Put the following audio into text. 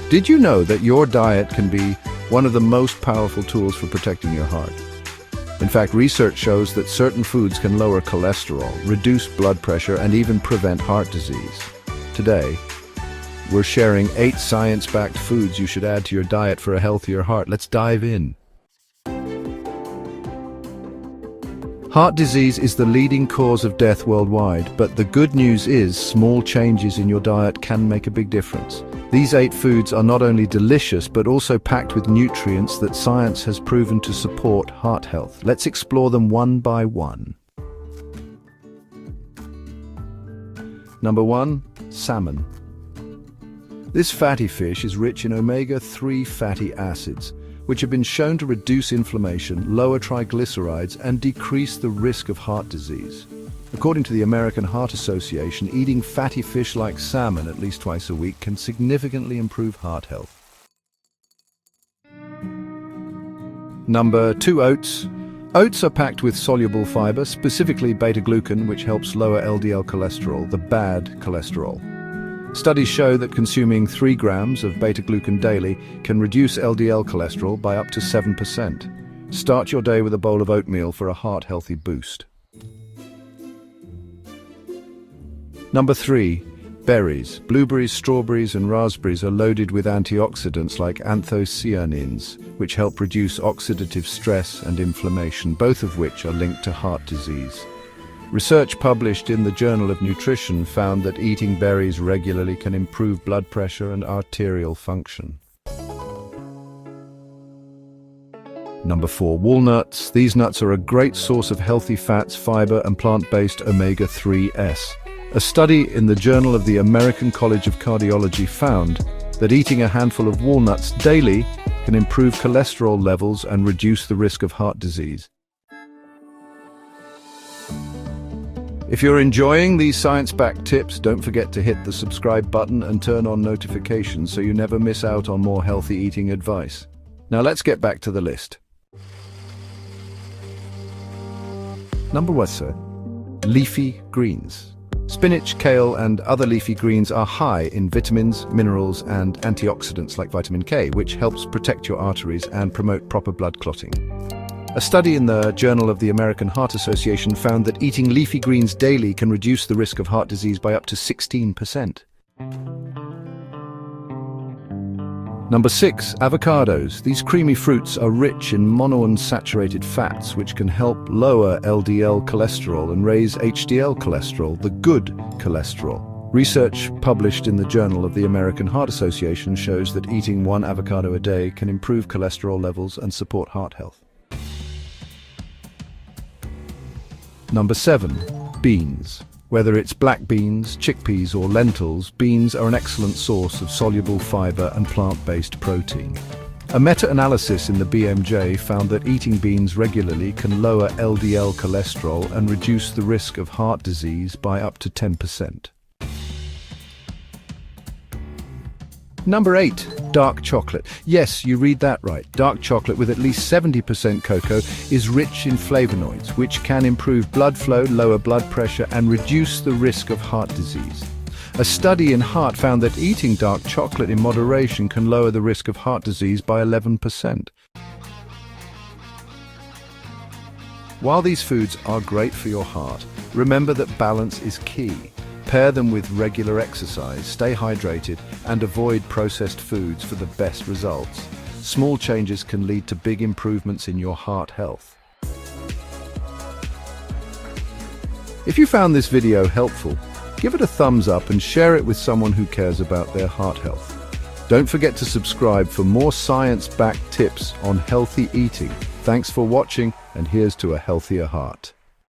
Did you know that your diet can be one of the most powerful tools for protecting your heart? In fact, research shows that certain foods can lower cholesterol, reduce blood pressure, and even prevent heart disease. Today, we're sharing 8 science-backed foods you should add to your diet for a healthier heart. Let's dive in. Heart disease is the leading cause of death worldwide, but the good news is small changes in your diet can make a big difference. These 8 foods are not only delicious, but also packed with nutrients that science has proven to support heart health. Let's explore them one by one. Number 1. Salmon. This fatty fish is rich in omega-3 fatty acids, which have been shown to reduce inflammation, lower triglycerides, and decrease the risk of heart disease. According to the American Heart Association, eating fatty fish like salmon at least twice a week can significantly improve heart health. Number 2. Oats. Oats are packed with soluble fiber, specifically beta-glucan, which helps lower LDL cholesterol, the bad cholesterol. Studies show that consuming 3 grams of beta-glucan daily can reduce LDL cholesterol by up to 7%. Start your day with a bowl of oatmeal for a heart-healthy boost. Number 3. Berries. Blueberries, strawberries, and raspberries are loaded with antioxidants like anthocyanins, which help reduce oxidative stress and inflammation, both of which are linked to heart disease. Research published in the Journal of Nutrition found that eating berries regularly can improve blood pressure and arterial function. Number 4. Walnuts. These nuts are a great source of healthy fats, fiber, and plant-based omega-3s. A study in the Journal of the American College of Cardiology found that eating a handful of walnuts daily can improve cholesterol levels and reduce the risk of heart disease. If you're enjoying these science-backed tips, don't forget to hit the subscribe button and turn on notifications so you never miss out on more healthy eating advice. Now let's get back to the list. Number 1. Leafy greens. Spinach, kale, and other leafy greens are high in vitamins, minerals, and antioxidants like vitamin K, which helps protect your arteries and promote proper blood clotting. A study in the Journal of the American Heart Association found that eating leafy greens daily can reduce the risk of heart disease by up to 16%. Number 6. Avocados. These creamy fruits are rich in monounsaturated fats, which can help lower LDL cholesterol and raise HDL cholesterol, the good cholesterol. Research published in the Journal of the American Heart Association shows that eating 1 avocado a day can improve cholesterol levels and support heart health. Number 7. Beans. Whether it's black beans, chickpeas, or lentils, beans are an excellent source of soluble fiber and plant-based protein. A meta-analysis in the BMJ found that eating beans regularly can lower LDL cholesterol and reduce the risk of heart disease by up to 10%. Number 8. Dark chocolate. Yes, you read that right. Dark chocolate with at least 70% cocoa is rich in flavonoids, which can improve blood flow, lower blood pressure, and reduce the risk of heart disease. A study in Heart found that eating dark chocolate in moderation can lower the risk of heart disease by 11%. While these foods are great for your heart, remember that balance is key. Pair them with regular exercise, stay hydrated, and avoid processed foods for the best results. Small changes can lead to big improvements in your heart health. If you found this video helpful, give it a thumbs up and share it with someone who cares about their heart health. Don't forget to subscribe for more science-backed tips on healthy eating. Thanks for watching, and here's to a healthier heart.